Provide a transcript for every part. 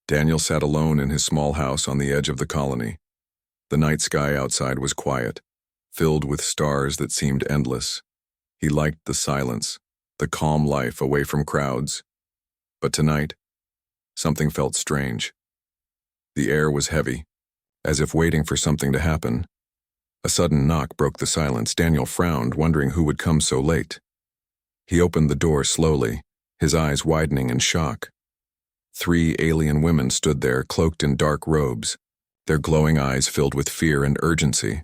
Daniel sat alone in his small house on the edge of the colony. The night sky outside was quiet, filled with stars that seemed endless. He liked the silence, the calm life away from crowds. But tonight, something felt strange. The air was heavy, as if waiting for something to happen. A sudden knock broke the silence. Daniel frowned, wondering who would come so late. He opened the door slowly, his eyes widening in shock. 3 alien women stood there, cloaked in dark robes, their glowing eyes filled with fear and urgency.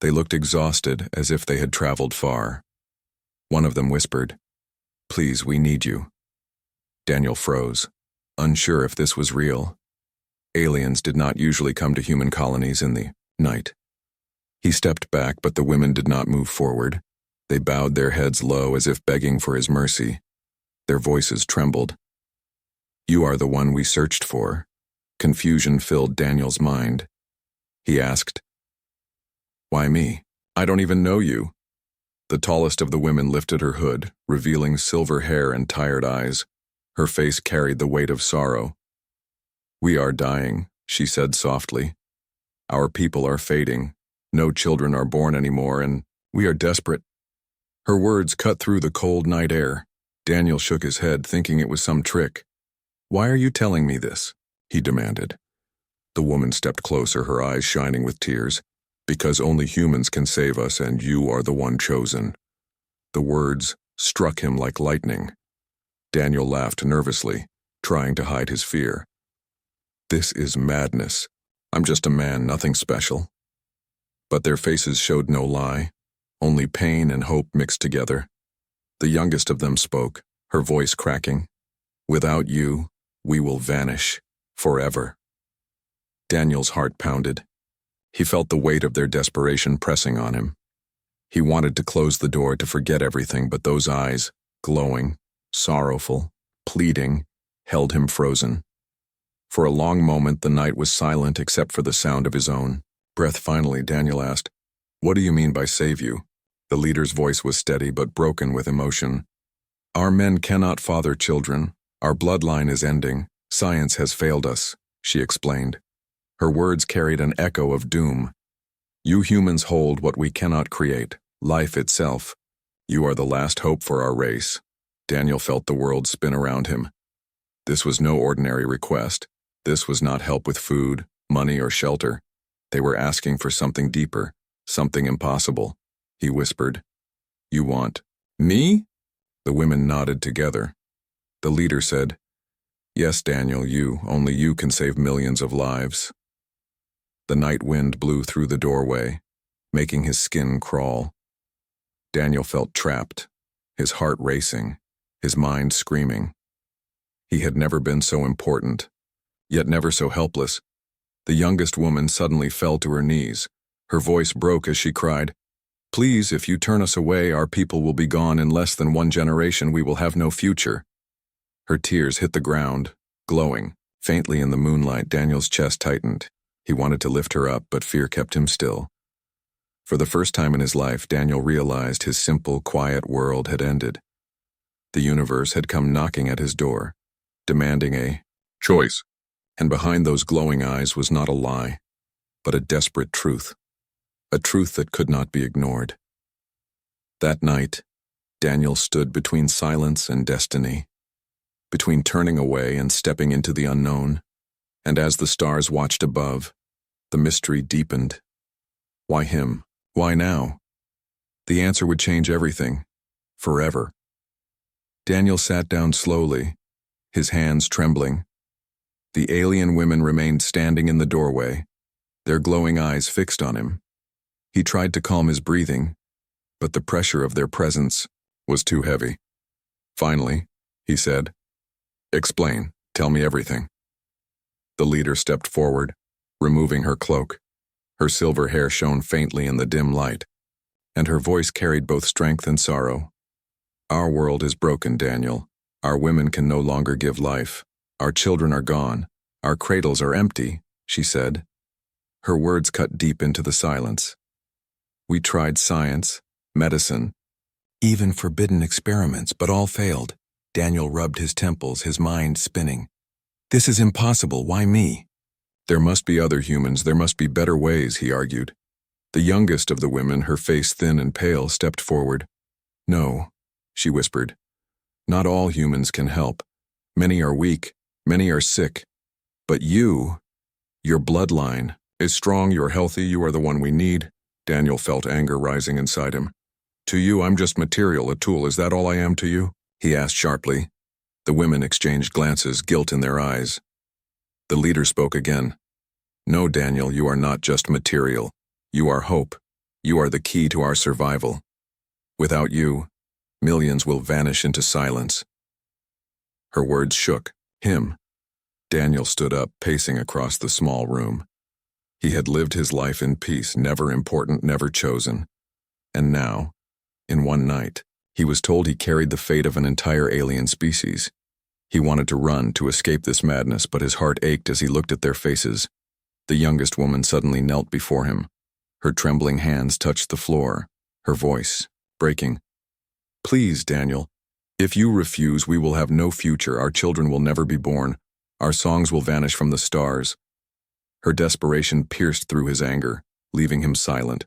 They looked exhausted, as if they had traveled far. One of them whispered, "Please, we need you." Daniel froze, unsure if this was real. Aliens did not usually come to human colonies in the night. He stepped back, but the women did not move forward. They bowed their heads low as if begging for his mercy. Their voices trembled. "You are the one we searched for." Confusion filled Daniel's mind. He asked, "Why me? I don't even know you." The tallest of the women lifted her hood, revealing silver hair and tired eyes. Her face carried the weight of sorrow. "We are dying," she said softly. "Our people are fading. No children are born anymore, and we are desperate." Her words cut through the cold night air. Daniel shook his head, thinking it was some trick. "Why are you telling me this?" he demanded. The woman stepped closer, her eyes shining with tears. "Because only humans can save us, and you are the one chosen." The words struck him like lightning. Daniel laughed nervously, trying to hide his fear. "This is madness. I'm just a man, nothing special." But their faces showed no lie, only pain and hope mixed together. The youngest of them spoke, her voice cracking. "Without you, we will vanish, forever." Daniel's heart pounded. He felt the weight of their desperation pressing on him. He wanted to close the door to forget everything, but those eyes, glowing, sorrowful, pleading, held him frozen. For a long moment, the night was silent except for the sound of his own breath. Finally, Daniel asked, "What do you mean by save you?" The leader's voice was steady but broken with emotion. "Our men cannot father children. Our bloodline is ending. Science has failed us," she explained. Her words carried an echo of doom. "You humans hold what we cannot create, life itself. You are the last hope for our race." Daniel felt the world spin around him. This was no ordinary request. This was not help with food, money, or shelter. They were asking for something deeper, something impossible. He whispered, "You want me?" The women nodded together. The leader said, "Yes, Daniel, only you can save millions of lives." The night wind blew through the doorway, making his skin crawl. Daniel felt trapped, his heart racing, his mind screaming. He had never been so important, yet never so helpless. The youngest woman suddenly fell to her knees. Her voice broke as she cried, "Please, if you turn us away, our people will be gone in less than 1 generation. We will have no future." Her tears hit the ground, glowing. Faintly in the moonlight, Daniel's chest tightened. He wanted to lift her up, but fear kept him still. For the first time in his life, Daniel realized his simple, quiet world had ended. The universe had come knocking at his door, demanding a choice. And behind those glowing eyes was not a lie, but a desperate truth. A truth that could not be ignored. That night, Daniel stood between silence and destiny, between turning away and stepping into the unknown. And as the stars watched above, the mystery deepened. Why him? Why now? The answer would change everything, forever. Daniel sat down slowly, his hands trembling. The alien women remained standing in the doorway, their glowing eyes fixed on him. He tried to calm his breathing, but the pressure of their presence was too heavy. Finally, he said, "Explain, tell me everything." The leader stepped forward, removing her cloak. Her silver hair shone faintly in the dim light, and her voice carried both strength and sorrow. "Our world is broken, Daniel. Our women can no longer give life. Our children are gone. Our cradles are empty," she said. Her words cut deep into the silence. "We tried science, medicine, even forbidden experiments, but all failed." Daniel rubbed his temples, his mind spinning. This is impossible. Why me? There must be other humans. There must be better ways, he argued. The youngest of the women, her face thin and pale, stepped forward. No, she whispered. Not all humans can help. Many are weak. Many are sick. But you, your bloodline, is strong. You're healthy. You are the one we need. Daniel felt anger rising inside him. To you, I'm just material, a tool. Is that all I am to you? He asked sharply. The women exchanged glances, guilt in their eyes. The leader spoke again. No, Daniel, you are not just material. You are hope. You are the key to our survival. Without you, millions will vanish into silence. Her words shook him. Daniel stood up, pacing across the small room. He had lived his life in peace, never important, never chosen. And now, in one night, he was told he carried the fate of an entire alien species. He wanted to run, to escape this madness, but his heart ached as he looked at their faces. The youngest woman suddenly knelt before him. Her trembling hands touched the floor, her voice breaking. Please, Daniel, if you refuse, we will have no future. Our children will never be born. Our songs will vanish from the stars. Her desperation pierced through his anger, leaving him silent.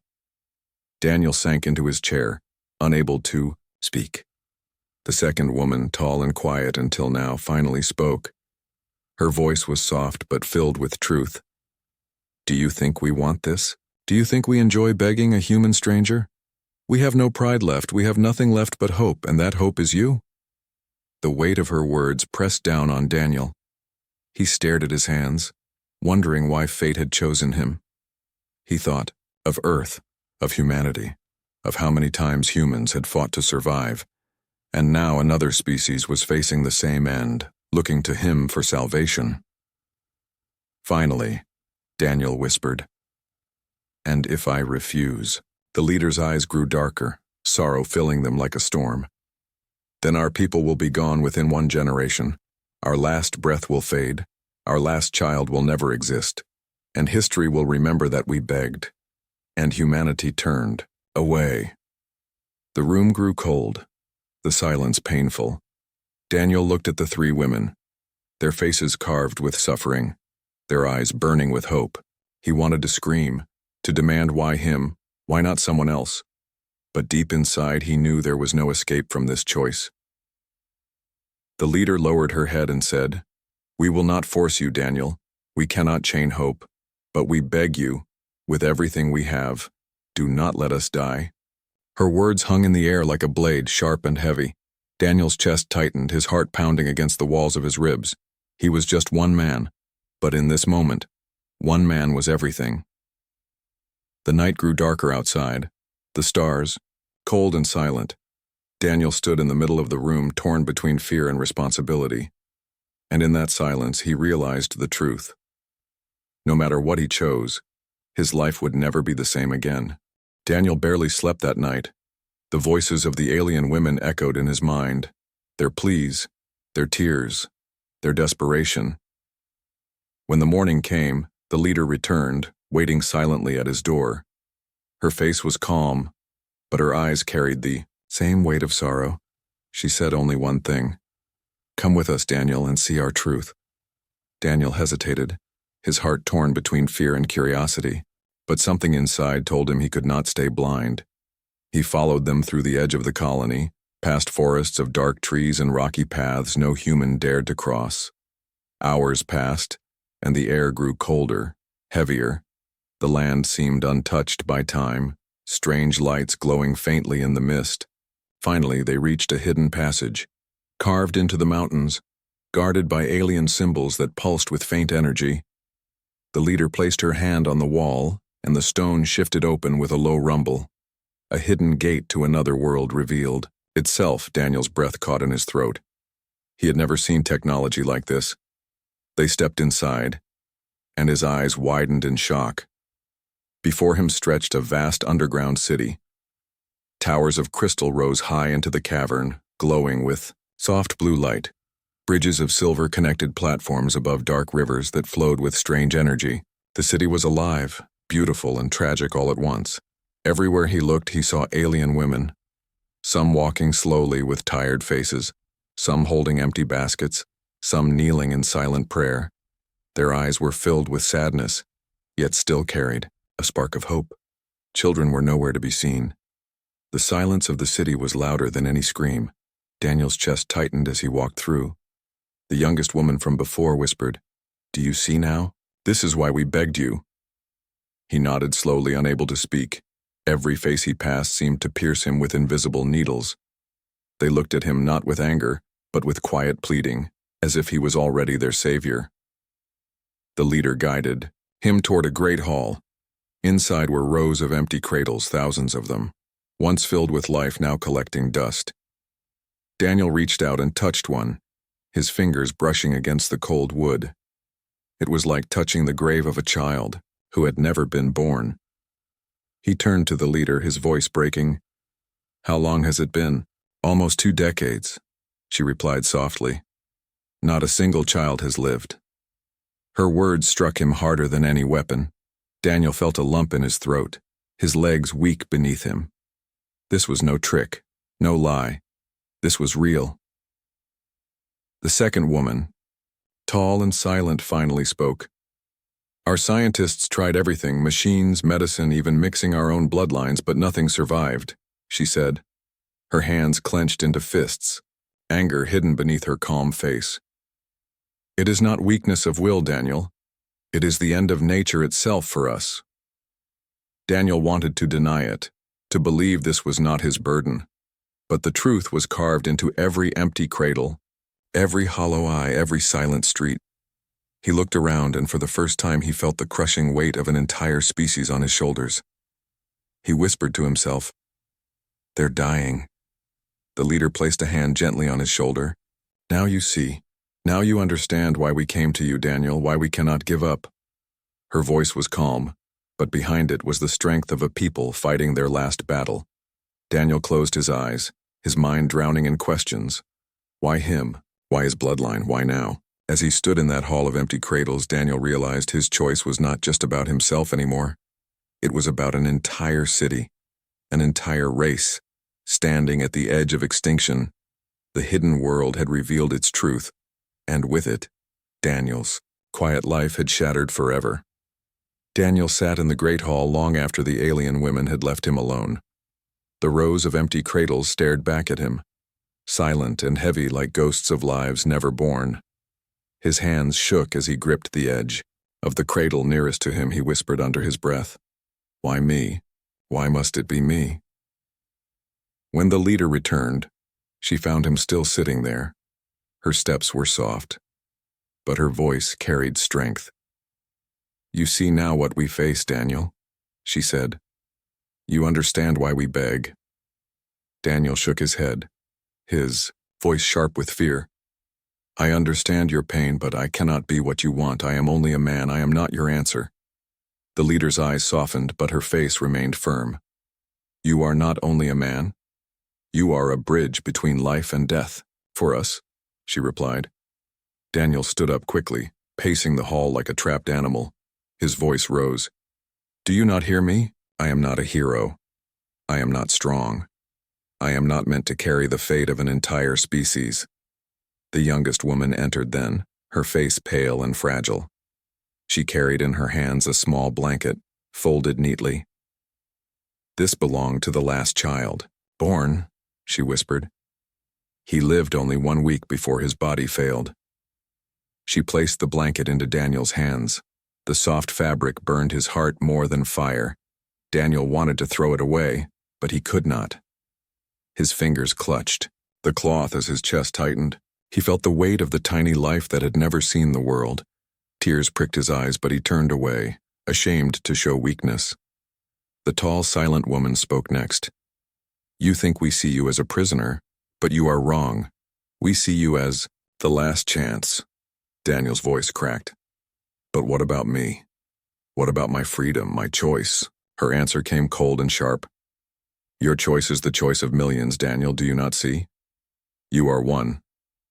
Daniel sank into his chair, unable to speak. The second woman, tall and quiet until now, finally spoke. Her voice was soft but filled with truth. Do you think we want this? Do you think we enjoy begging a human stranger? We have no pride left. We have nothing left but hope, and that hope is you. The weight of her words pressed down on Daniel. He stared at his hands, wondering why fate had chosen him. He thought of Earth, of humanity, of how many times humans had fought to survive. And now another species was facing the same end, looking to him for salvation. Finally, Daniel whispered, "And if I refuse?" The leader's eyes grew darker, sorrow filling them like a storm. "Then our people will be gone within one generation. Our last breath will fade. Our last child will never exist. And history will remember that we begged." And humanity turned away. The room grew cold, the silence painful. Daniel looked at the three women, their faces carved with suffering, their eyes burning with hope. He wanted to scream, to demand why him, why not someone else? But deep inside he knew there was no escape from this choice. The leader lowered her head and said, "We will not force you, Daniel. We cannot chain hope. But we beg you, with everything we have, do not let us die." Her words hung in the air like a blade, sharp and heavy. Daniel's chest tightened, his heart pounding against the walls of his ribs. He was just one man, but in this moment, one man was everything. The night grew darker outside, the stars, cold and silent. Daniel stood in the middle of the room, torn between fear and responsibility. And in that silence, he realized the truth. No matter what he chose, his life would never be the same again. Daniel barely slept that night. The voices of the alien women echoed in his mind, their pleas, their tears, their desperation. When the morning came, the leader returned, waiting silently at his door. Her face was calm, but her eyes carried the same weight of sorrow. She said only one thing, "Come with us, Daniel, and see our truth." Daniel hesitated, his heart torn between fear and curiosity, but something inside told him he could not stay blind. He followed them through the edge of the colony, past forests of dark trees and rocky paths no human dared to cross. Hours passed, and the air grew colder, heavier. The land seemed untouched by time, strange lights glowing faintly in the mist. Finally, they reached a hidden passage, carved into the mountains, guarded by alien symbols that pulsed with faint energy. The leader placed her hand on the wall, and the stone shifted open with a low rumble. A hidden gate to another world revealed itself. Daniel's breath caught in his throat. He had never seen technology like this. They stepped inside, and his eyes widened in shock. Before him stretched a vast underground city. Towers of crystal rose high into the cavern, glowing with soft blue light. Bridges of silver connected platforms above dark rivers that flowed with strange energy. The city was alive, beautiful and tragic all at once. Everywhere he looked, he saw alien women, some walking slowly with tired faces, some holding empty baskets, some kneeling in silent prayer. Their eyes were filled with sadness, yet still carried a spark of hope. Children were nowhere to be seen. The silence of the city was louder than any scream. Daniel's chest tightened as he walked through. The youngest woman from before whispered, "Do you see now? This is why we begged you." He nodded slowly, unable to speak. Every face he passed seemed to pierce him with invisible needles. They looked at him not with anger, but with quiet pleading, as if he was already their savior. The leader guided him toward a great hall. Inside were rows of empty cradles, thousands of them, once filled with life, now collecting dust. Daniel reached out and touched one, his fingers brushing against the cold wood. It was like touching the grave of a child who had never been born. He turned to the leader, his voice breaking. "How long has it been?" "Almost 2 decades," she replied softly. "Not a single child has lived." Her words struck him harder than any weapon. Daniel felt a lump in his throat, his legs weak beneath him. This was no trick, no lie. This was real. The second woman, tall and silent, finally spoke. "Our scientists tried everything, machines, medicine, even mixing our own bloodlines, but nothing survived," she said. Her hands clenched into fists, anger hidden beneath her calm face. "It is not weakness of will, Daniel. It is the end of nature itself for us." Daniel wanted to deny it, to believe this was not his burden. But the truth was carved into every empty cradle, every hollow eye, every silent street. He looked around, and for the first time he felt the crushing weight of an entire species on his shoulders. He whispered to himself, "They're dying." The leader placed a hand gently on his shoulder. "Now you see. Now you understand why we came to you, Daniel, why we cannot give up." Her voice was calm, but behind it was the strength of a people fighting their last battle. Daniel closed his eyes, his mind drowning in questions. Why him? Why his bloodline? Why now? As he stood in that hall of empty cradles, Daniel realized his choice was not just about himself anymore. It was about an entire city, an entire race, standing at the edge of extinction. The hidden world had revealed its truth, and with it, Daniel's quiet life had shattered forever. Daniel sat in the great hall long after the alien women had left him alone. The rows of empty cradles stared back at him, silent and heavy like ghosts of lives never born. His hands shook as he gripped the edge. Of the cradle nearest to him, he whispered under his breath, "Why me? Why must it be me?" When the leader returned, she found him still sitting there. Her steps were soft, but her voice carried strength. "You see now what we face, Daniel," she said. "You understand why we beg." Daniel shook his head, his voice sharp with fear. "I understand your pain, but I cannot be what you want. I am only a man. I am not your answer." The leader's eyes softened, but her face remained firm. "You are not only a man. You are a bridge between life and death, for us," she replied. Daniel stood up quickly, pacing the hall like a trapped animal. His voice rose. "Do you not hear me? I am not a hero. I am not strong. I am not meant to carry the fate of an entire species." The youngest woman entered then, her face pale and fragile. She carried in her hands a small blanket, folded neatly. "This belonged to the last child. Born," she whispered. "He lived only 1 week before his body failed." She placed the blanket into Daniel's hands. The soft fabric burned his heart more than fire. Daniel wanted to throw it away, but he could not. His fingers clutched the cloth as his chest tightened. He felt the weight of the tiny life that had never seen the world. Tears pricked his eyes, but he turned away, ashamed to show weakness. The tall, silent woman spoke next. "You think we see you as a prisoner, but you are wrong. We see you as the last chance." Daniel's voice cracked. "But what about me? What about my freedom, my choice?" Her answer came cold and sharp. "Your choice is the choice of millions, Daniel, do you not see? You are one,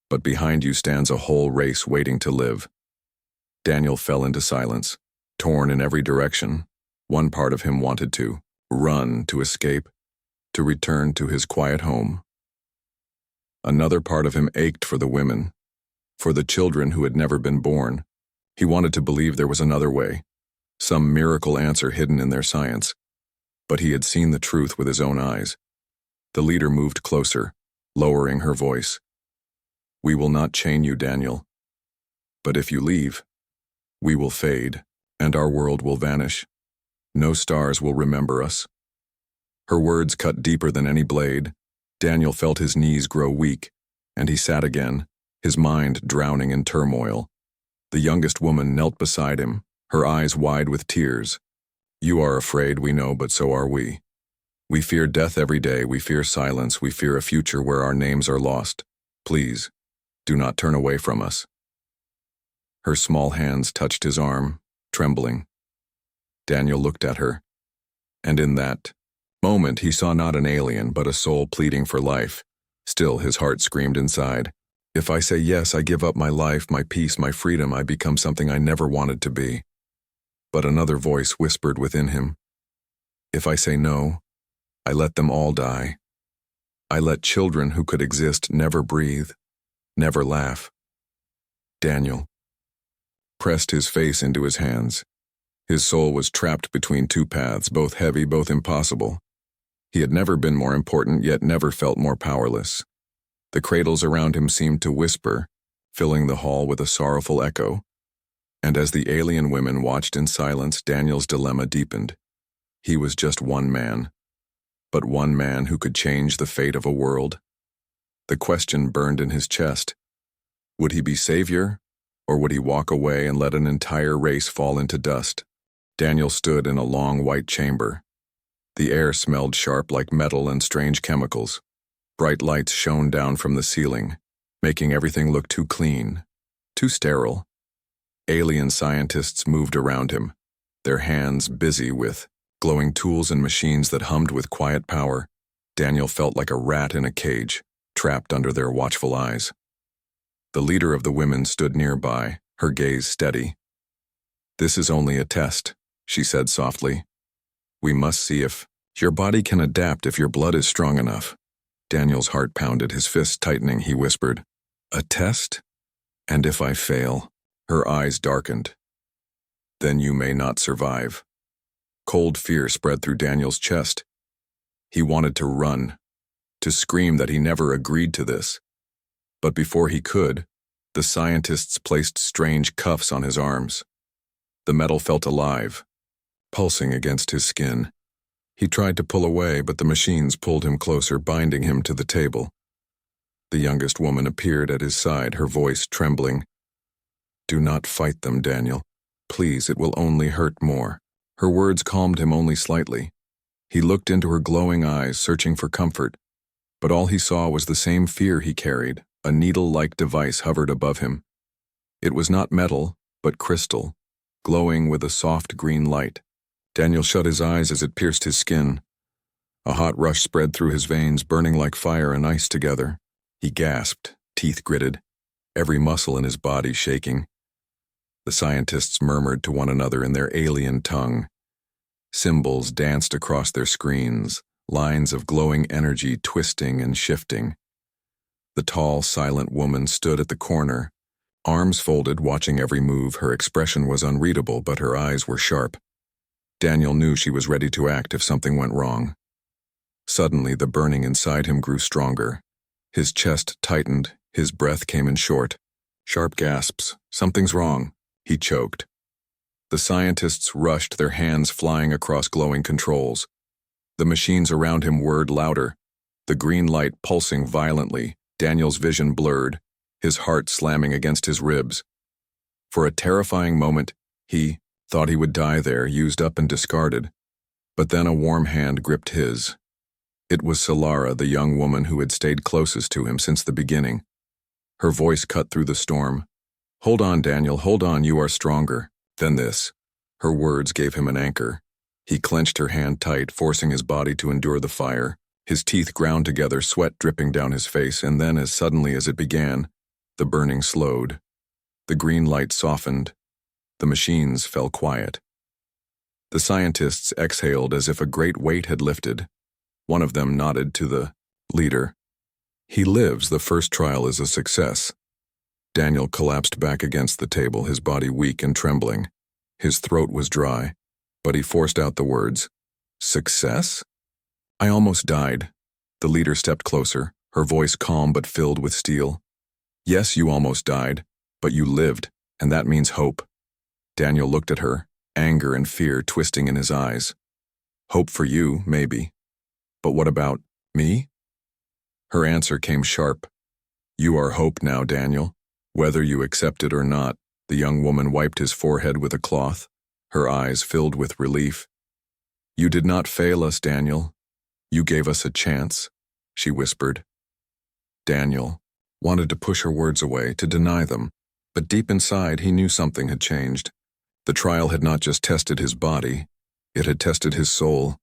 but behind you stands a whole race waiting to live." Daniel fell into silence, torn in every direction. One part of him wanted to run, to escape, to return to his quiet home. Another part of him ached for the women, For the children who had never been born, he wanted to believe there was another way, some miracle answer hidden in their science. But he had seen the truth with his own eyes. The leader moved closer, lowering her voice. "We will not chain you, Daniel. But if you leave, we will fade, and our world will vanish. No stars will remember us." Her words cut deeper than any blade. Daniel felt his knees grow weak, and he sat again, his mind drowning in turmoil. The youngest woman knelt beside him, her eyes wide with tears. "You are afraid, we know, but so are we. We fear death every day, we fear silence, we fear a future where our names are lost. Please, do not turn away from us." Her small hands touched his arm, trembling. Daniel looked at her, and in that moment he saw not an alien but a soul pleading for life. Still his heart screamed inside. "If I say yes, I give up my life, my peace, my freedom, I become something I never wanted to be." But another voice whispered within him. "If I say no, I let them all die. I let children who could exist never breathe, never laugh." Daniel pressed his face into his hands. His soul was trapped between two paths, both heavy, both impossible. He had never been more important, yet never felt more powerless. The cradles around him seemed to whisper, filling the hall with a sorrowful echo. And as the alien women watched in silence, Daniel's dilemma deepened. He was just one man, but one man who could change the fate of a world. The question burned in his chest. Would he be savior, or would he walk away and let an entire race fall into dust? Daniel stood in a long white chamber. The air smelled sharp like metal and strange chemicals. Bright lights shone down from the ceiling, making everything look too clean, too sterile. Alien scientists moved around him, their hands busy with glowing tools and machines that hummed with quiet power. Daniel felt like a rat in a cage, trapped under their watchful eyes. The leader of the women stood nearby, her gaze steady. "This is only a test," she said softly. "We must see if your body can adapt, if your blood is strong enough." Daniel's heart pounded, his fists tightening. He whispered, "A test? And if I fail?" Her eyes darkened. "Then you may not survive." Cold fear spread through Daniel's chest. He wanted to run, to scream that he never agreed to this. But before he could, the scientists placed strange cuffs on his arms. The metal felt alive, pulsing against his skin. He tried to pull away, but the machines pulled him closer, binding him to the table. The youngest woman appeared at his side, her voice trembling. "Do not fight them, Daniel. Please, it will only hurt more." Her words calmed him only slightly. He looked into her glowing eyes, searching for comfort, but all he saw was the same fear he carried. A needle-like device hovered above him. It was not metal, but crystal, glowing with a soft green light. Daniel shut his eyes as it pierced his skin. A hot rush spread through his veins, burning like fire and ice together. He gasped, teeth gritted, every muscle in his body shaking. The scientists murmured to one another in their alien tongue. Symbols danced across their screens, lines of glowing energy twisting and shifting. The tall, silent woman stood at the corner, arms folded, watching every move. Her expression was unreadable, but her eyes were sharp. Daniel knew she was ready to act if something went wrong. Suddenly, the burning inside him grew stronger. His chest tightened, his breath came in short. Sharp gasps. "Something's wrong," he choked. The scientists rushed, their hands flying across glowing controls. The machines around him whirred louder, the green light pulsing violently. Daniel's vision blurred, his heart slamming against his ribs. For a terrifying moment, he thought he would die there, used up and discarded. But then a warm hand gripped his. It was Solara, the young woman who had stayed closest to him since the beginning. Her voice cut through the storm. "Hold on, Daniel, hold on, you are stronger than this." Her words gave him an anchor. He clenched her hand tight, forcing his body to endure the fire. His teeth ground together, sweat dripping down his face, and then, as suddenly as it began, the burning slowed. The green light softened. The machines fell quiet. The scientists exhaled as if a great weight had lifted. One of them nodded to the leader. "He lives. The first trial is a success." Daniel collapsed back against the table, his body weak and trembling. His throat was dry, but he forced out the words, "Success?" "I almost died." The leader stepped closer, her voice calm but filled with steel. "Yes, you almost died, but you lived, and that means hope." Daniel looked at her, anger and fear twisting in his eyes. "Hope for you, maybe. But what about me?" Her answer came sharp. "You are hope now, Daniel. Whether you accept it or not." The young woman wiped his forehead with a cloth, her eyes filled with relief. "You did not fail us, Daniel. You gave us a chance," she whispered. Daniel wanted to push her words away, to deny them, but deep inside he knew something had changed. The trial had not just tested his body, it had tested his soul.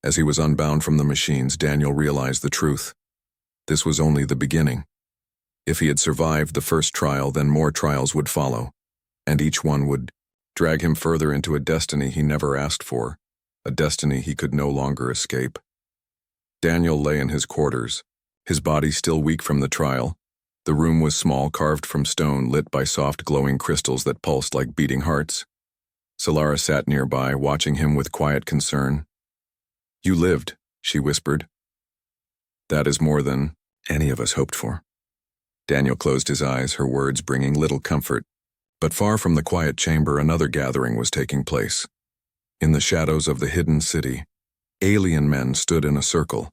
As he was unbound from the machines, Daniel realized the truth. This was only the beginning. If he had survived the first trial, then more trials would follow, and each one would drag him further into a destiny he never asked for, a destiny he could no longer escape. Daniel lay in his quarters, his body still weak from the trial. The room was small, carved from stone, lit by soft glowing crystals that pulsed like beating hearts. Solara sat nearby, watching him with quiet concern. "You lived," she whispered. "That is more than any of us hoped for." Daniel closed his eyes, her words bringing little comfort. But far from the quiet chamber, another gathering was taking place. In the shadows of the hidden city, alien men stood in a circle,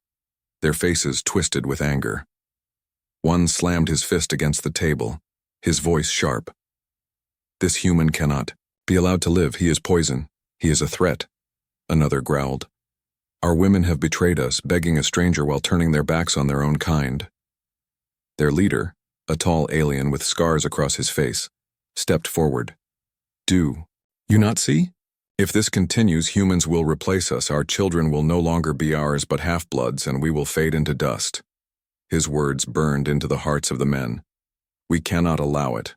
their faces twisted with anger. One slammed his fist against the table, his voice sharp. "This human cannot be allowed to live. He is poison. He is a threat." Another growled. "Our women have betrayed us, begging a stranger while turning their backs on their own kind." Their leader, a tall alien with scars across his face, stepped forward. "Do you not see? If this continues, humans will replace us. Our children will no longer be ours but half-bloods, and we will fade into dust." His words burned into the hearts of the men. "We cannot allow it.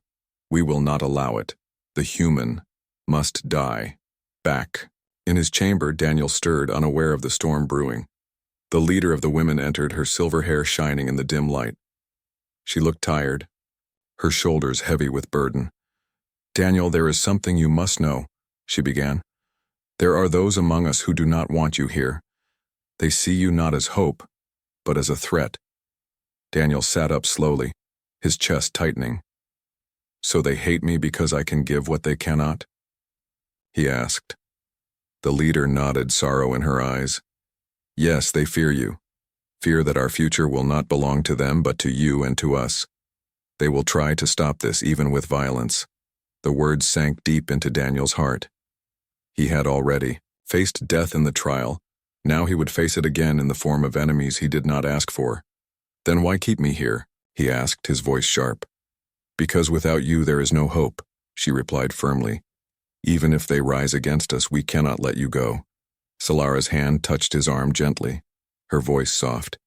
We will not allow it. The human must die." Back in his chamber, Daniel stirred, unaware of the storm brewing. The leader of the women entered, her silver hair shining in the dim light. She looked tired, her shoulders heavy with burden. "Daniel, there is something you must know," she began. "There are those among us who do not want you here. They see you not as hope, but as a threat." Daniel sat up slowly, his chest tightening. "So they hate me because I can give what they cannot?" he asked. The leader nodded, sorrow in her eyes. "Yes, they fear you. Fear that our future will not belong to them but to you and to us. They will try to stop this, even with violence." The words sank deep into Daniel's heart. He had already faced death in the trial. Now he would face it again in the form of enemies he did not ask for. "Then why keep me here?" he asked, his voice sharp. "Because without you there is no hope," she replied firmly. "Even if they rise against us, we cannot let you go." Solara's hand touched his arm gently, her voice soft.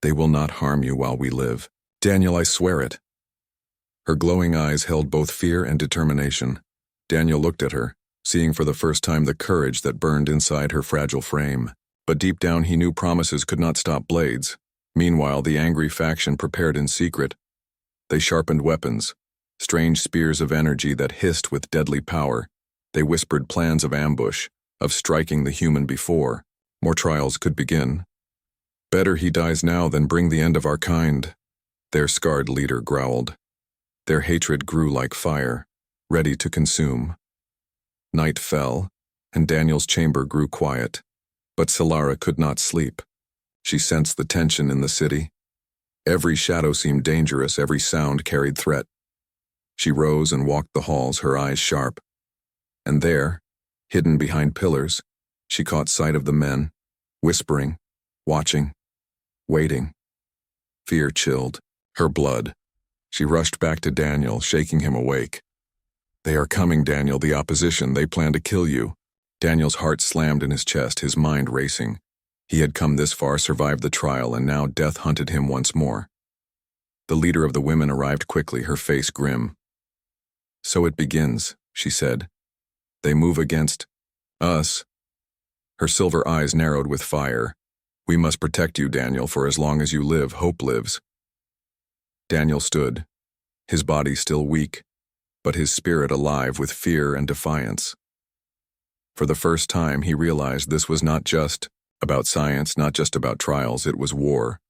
"They will not harm you while we live. Daniel, I swear it." Her glowing eyes held both fear and determination. Daniel looked at her, seeing for the first time the courage that burned inside her fragile frame. But deep down he knew promises could not stop blades. Meanwhile, the angry faction prepared in secret. They sharpened weapons, strange spears of energy that hissed with deadly power. They whispered plans of ambush, of striking the human before more trials could begin. "Better he dies now than bring the end of our kind," their scarred leader growled. Their hatred grew like fire, ready to consume. Night fell, and Daniel's chamber grew quiet. But Solara could not sleep. She sensed the tension in the city. Every shadow seemed dangerous, every sound carried threat. She rose and walked the halls, her eyes sharp. And there, hidden behind pillars, she caught sight of the men, whispering, watching, waiting. Fear chilled her blood. She rushed back to Daniel, shaking him awake. "They are coming, Daniel, the opposition. They plan to kill you." Daniel's heart slammed in his chest, his mind racing. He had come this far, survived the trial, and now death hunted him once more. The leader of the women arrived quickly, her face grim. "So it begins," she said. "They move against us." Her silver eyes narrowed with fire. "We must protect you, Daniel, for as long as you live, hope lives." Daniel stood, his body still weak, but his spirit alive with fear and defiance. For the first time, he realized this was not just about science, not just about trials, it was war.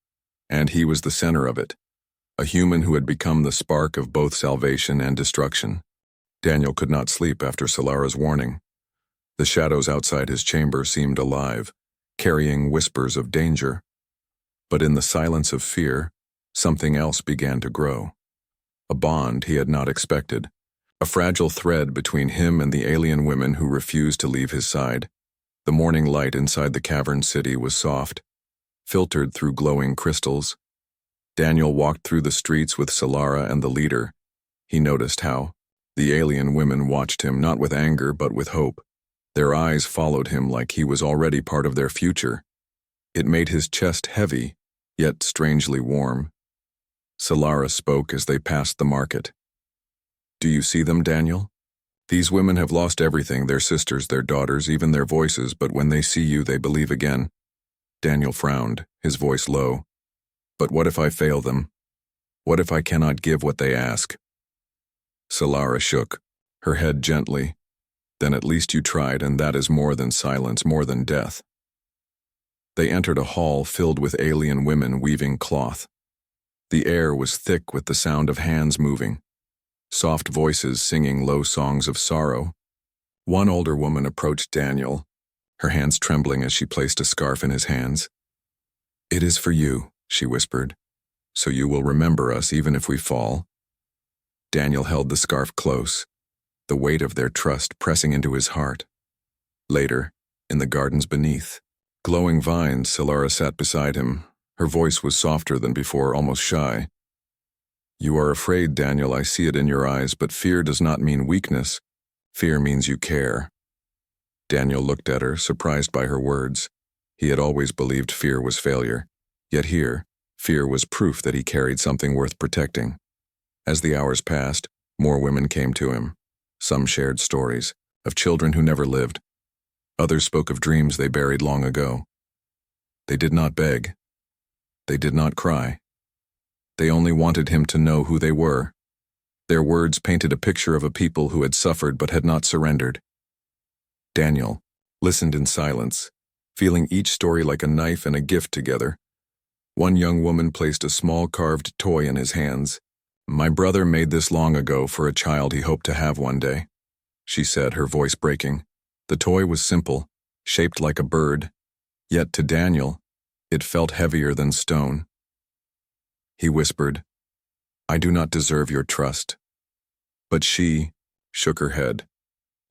And he was the center of it, a human who had become the spark of both salvation and destruction. Daniel could not sleep after Solara's warning. The shadows outside his chamber seemed alive, carrying whispers of danger. But in the silence of fear, something else began to grow. A bond he had not expected, a fragile thread between him and the alien women who refused to leave his side. The morning light inside the cavern city was soft, filtered through glowing crystals. Daniel walked through the streets with Solara and the leader. He noticed how the alien women watched him not with anger but with hope. Their eyes followed him like he was already part of their future. It made his chest heavy, yet strangely warm. Solara spoke as they passed the market. "Do you see them, Daniel? These women have lost everything, their sisters, their daughters, even their voices, but when they see you, they believe again." Daniel frowned, his voice low. "But what if I fail them? What if I cannot give what they ask?" Solara shook, her head gently. "Then at least you tried, and that is more than silence, more than death." They entered a hall filled with alien women weaving cloth. The air was thick with the sound of hands moving, soft voices singing low songs of sorrow. One older woman approached Daniel, her hands trembling as she placed a scarf in his hands. "It is for you," she whispered, "so you will remember us even if we fall." Daniel held the scarf close, the weight of their trust pressing into his heart. Later, in the gardens beneath, glowing vines, Solara sat beside him. Her voice was softer than before, almost shy. "You are afraid, Daniel, I see it in your eyes, but fear does not mean weakness. Fear means you care." Daniel looked at her, surprised by her words. He had always believed fear was failure. Yet here, fear was proof that he carried something worth protecting. As the hours passed, more women came to him. Some shared stories of children who never lived. Others spoke of dreams they buried long ago. They did not beg. They did not cry. They only wanted him to know who they were. Their words painted a picture of a people who had suffered but had not surrendered. Daniel listened in silence, feeling each story like a knife and a gift together. One young woman placed a small carved toy in his hands. "My brother made this long ago for a child he hoped to have one day," she said, her voice breaking. The toy was simple, shaped like a bird, yet to Daniel, it felt heavier than stone. He whispered, "I do not deserve your trust." But she shook her head.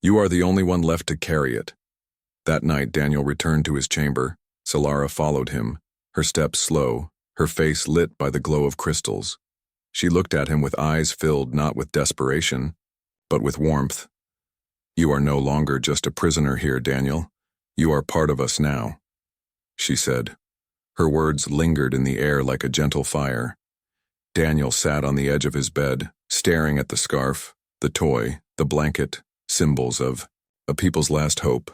"You are the only one left to carry it." That night, Daniel returned to his chamber. Solara followed him, her steps slow, her face lit by the glow of crystals. She looked at him with eyes filled not with desperation, but with warmth. "You are no longer just a prisoner here, Daniel. You are part of us now," she said. Her words lingered in the air like a gentle fire. Daniel sat on the edge of his bed, staring at the scarf, the toy, the blanket, symbols of a people's last hope,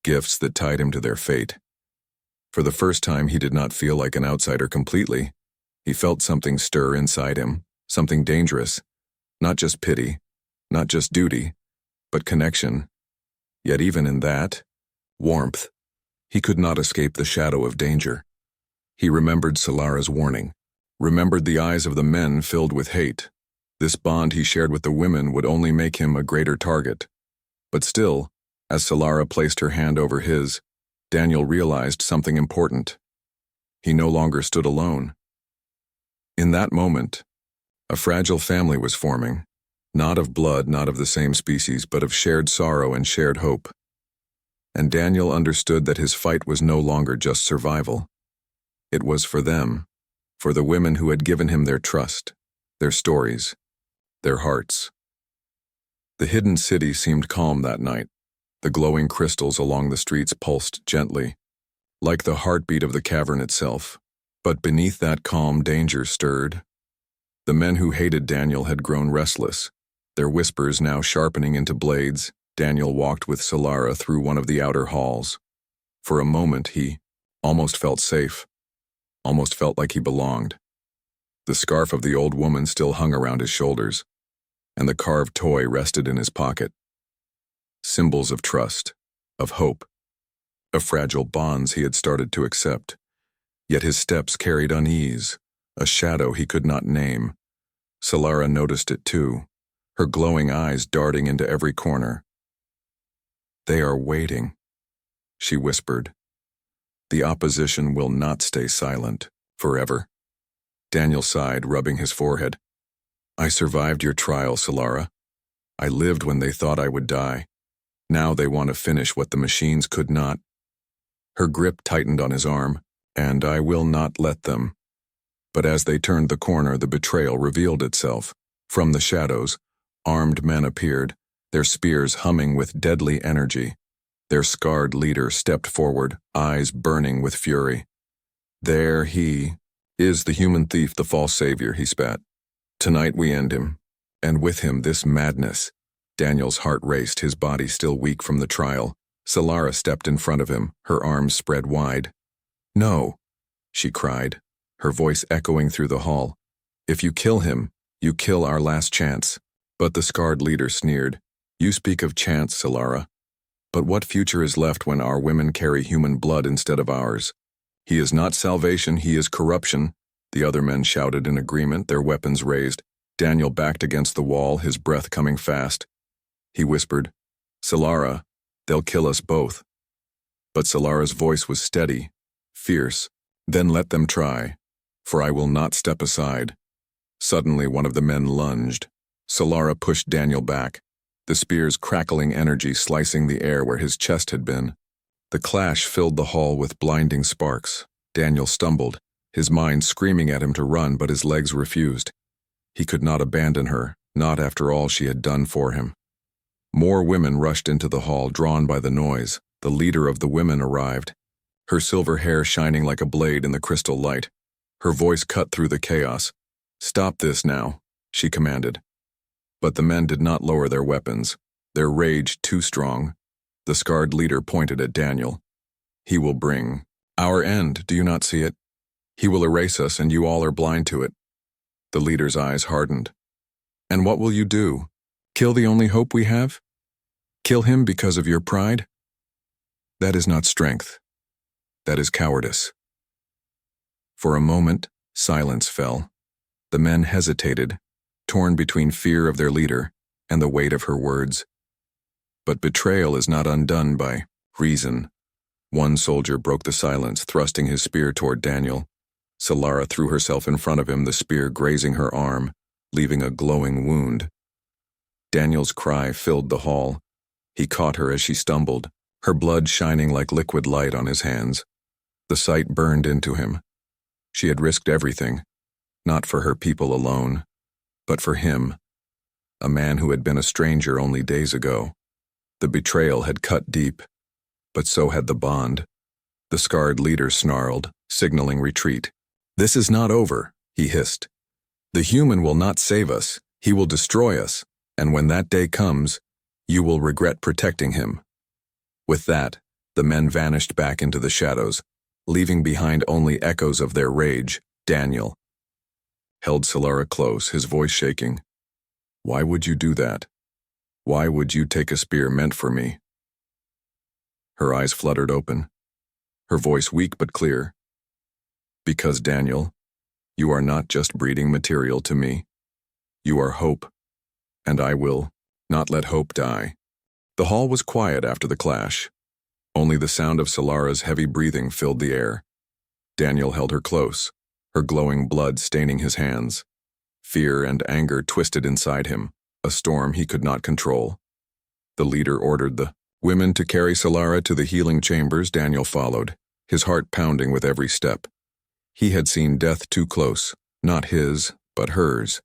gifts that tied him to their fate. For the first time, he did not feel like an outsider completely. He felt something stir inside him, something dangerous. Not just pity, not just duty, but connection. Yet even in that, warmth. He could not escape the shadow of danger. He remembered Solara's warning, remembered the eyes of the men filled with hate. This bond he shared with the women would only make him a greater target. But still, as Solara placed her hand over his, Daniel realized something important. He no longer stood alone. In that moment, a fragile family was forming, not of blood, not of the same species, but of shared sorrow and shared hope. And Daniel understood that his fight was no longer just survival. It was for them, for the women who had given him their trust, their stories, their hearts. The hidden city seemed calm that night. The glowing crystals along the streets pulsed gently, like the heartbeat of the cavern itself. But beneath that calm, danger stirred. The men who hated Daniel had grown restless, their whispers now sharpening into blades. Daniel walked with Solara through one of the outer halls. For a moment he almost felt safe, almost felt like he belonged. The scarf of the old woman still hung around his shoulders, and the carved toy rested in his pocket. Symbols of trust, of hope, of fragile bonds he had started to accept. Yet his steps carried unease, a shadow he could not name. Solara noticed it too, her glowing eyes darting into every corner. "They are waiting," she whispered. "The opposition will not stay silent, forever." Daniel sighed, rubbing his forehead. "I survived your trial, Solara. I lived when they thought I would die. Now they want to finish what the machines could not." Her grip tightened on his arm, "And I will not let them." But as they turned the corner, the betrayal revealed itself. From the shadows, armed men appeared, their spears humming with deadly energy. Their scarred leader stepped forward, eyes burning with fury. "There he is, the human thief, the false savior," he spat. "Tonight we end him, and with him this madness." Daniel's heart raced, his body still weak from the trial. Solara stepped in front of him, her arms spread wide. "No," she cried, her voice echoing through the hall. "If you kill him, you kill our last chance." But the scarred leader sneered. "You speak of chance, Solara. But what future is left when our women carry human blood instead of ours? He is not salvation, he is corruption." The other men shouted in agreement, their weapons raised. Daniel backed against the wall, his breath coming fast. He whispered, "Solara, they'll kill us both." But Solara's voice was steady, fierce. "Then let them try, for I will not step aside." Suddenly one of the men lunged. Solara pushed Daniel back, the spear's crackling energy slicing the air where his chest had been. The clash filled the hall with blinding sparks. Daniel stumbled, his mind screaming at him to run, but his legs refused. He could not abandon her, not after all she had done for him. More women rushed into the hall, drawn by the noise. The leader of the women arrived, her silver hair shining like a blade in the crystal light. Her voice cut through the chaos. "Stop this now," she commanded. But the men did not lower their weapons, their rage too strong. The scarred leader pointed at Daniel. "He will bring our end, do you not see it? He will erase us, and you all are blind to it." The leader's eyes hardened. "And what will you do? Kill the only hope we have? Kill him because of your pride? That is not strength. That is cowardice." For a moment, silence fell. The men hesitated, torn between fear of their leader and the weight of her words. But betrayal is not undone by reason. One soldier broke the silence, thrusting his spear toward Daniel. Solara threw herself in front of him, the spear grazing her arm, leaving a glowing wound. Daniel's cry filled the hall. He caught her as she stumbled, her blood shining like liquid light on his hands. The sight burned into him. She had risked everything, not for her people alone, but for him, a man who had been a stranger only days ago. The betrayal had cut deep, but so had the bond. The scarred leader snarled, signaling retreat. "This is not over," he hissed. "The human will not save us, he will destroy us, and when that day comes, you will regret protecting him." With that, the men vanished back into the shadows, leaving behind only echoes of their rage. Daniel held Solara close, his voice shaking. "Why would you do that? Why would you take a spear meant for me?" Her eyes fluttered open, her voice weak but clear. "Because, Daniel, you are not just breeding material to me. You are hope, and I will not let hope die." The hall was quiet after the clash. Only the sound of Solara's heavy breathing filled the air. Daniel held her close, her glowing blood staining his hands. Fear and anger twisted inside him, a storm he could not control. The leader ordered the women to carry Solara to the healing chambers. Daniel followed, his heart pounding with every step. He had seen death too close, not his, but hers.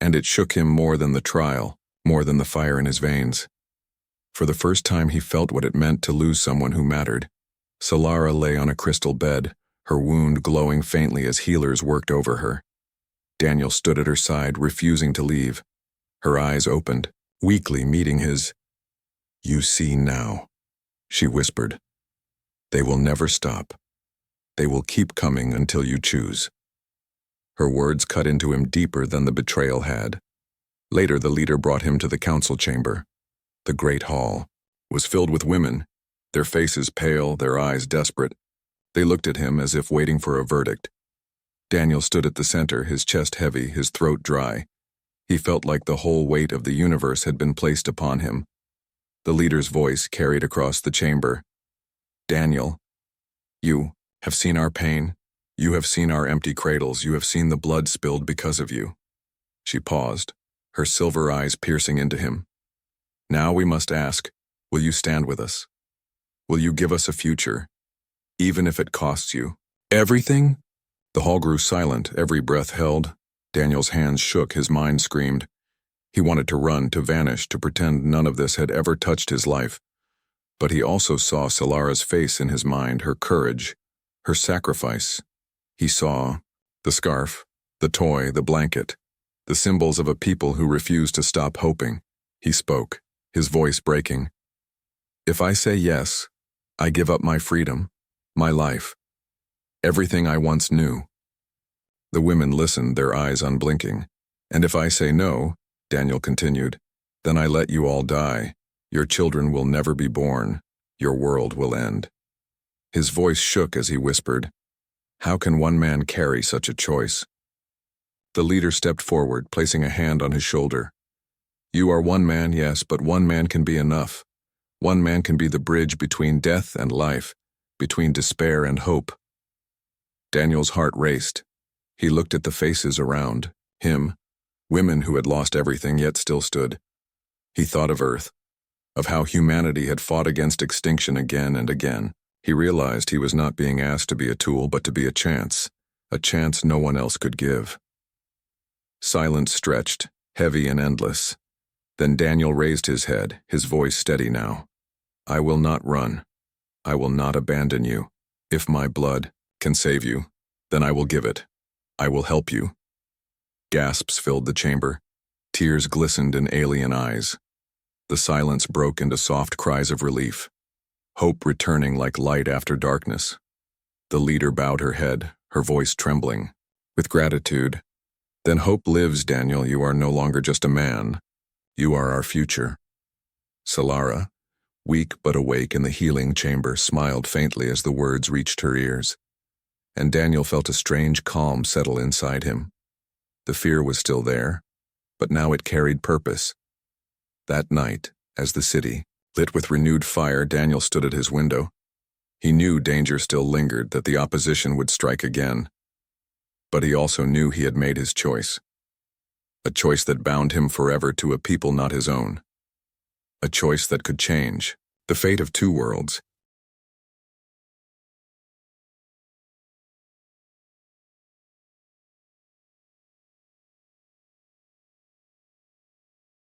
And it shook him more than the trial, more than the fire in his veins. For the first time he felt what it meant to lose someone who mattered. Solara lay on a crystal bed, her wound glowing faintly as healers worked over her. Daniel stood at her side, refusing to leave. Her eyes opened, weakly meeting his. "You see now," she whispered. "They will never stop. They will keep coming until you choose." Her words cut into him deeper than the betrayal had. Later, the leader brought him to the council chamber. The great hall was filled with women, their faces pale, their eyes desperate. They looked at him as if waiting for a verdict. Daniel stood at the center, his chest heavy, his throat dry. He felt like the whole weight of the universe had been placed upon him. The leader's voice carried across the chamber. Daniel, you have seen our pain. You have seen our empty cradles. You have seen the blood spilled because of you. She paused, her silver eyes piercing into him. Now we must ask, will you stand with us? Will you give us a future, even if it costs you everything? The hall grew silent, every breath held. Daniel's hands shook, his mind screamed. He wanted to run, to vanish, to pretend none of this had ever touched his life. But he also saw Solara's face in his mind, her courage, her sacrifice. He saw the scarf, the toy, the blanket, the symbols of a people who refused to stop hoping. He spoke, his voice breaking. If I say yes, I give up my freedom, my life, everything I once knew. The women listened, their eyes unblinking. And if I say no, Daniel continued, then I let you all die. Your children will never be born. Your world will end. His voice shook as he whispered, how can one man carry such a choice? The leader stepped forward, placing a hand on his shoulder. You are one man, yes, but one man can be enough. One man can be the bridge between death and life, between despair and hope. Daniel's heart raced. He looked at the faces around him, women who had lost everything yet still stood. He thought of Earth, of how humanity had fought against extinction again and again. He realized he was not being asked to be a tool, but to be a chance no one else could give. Silence stretched, heavy and endless. Then Daniel raised his head, his voice steady now. I will not run. I will not abandon you. If my blood can save you, then I will give it. I will help you. Gasps filled the chamber. Tears glistened in alien eyes. The silence broke into soft cries of relief. Hope returning like light after darkness. The leader bowed her head, her voice trembling, with gratitude. Then hope lives, Daniel. You are no longer just a man. You are our future. Solara, weak but awake in the healing chamber, smiled faintly as the words reached her ears. And Daniel felt a strange calm settle inside him. The fear was still there, but now it carried purpose. That night, as the city, lit with renewed fire, Daniel stood at his window. He knew danger still lingered, that the opposition would strike again. But he also knew he had made his choice. A choice that bound him forever to a people not his own. A choice that could change the fate of two worlds,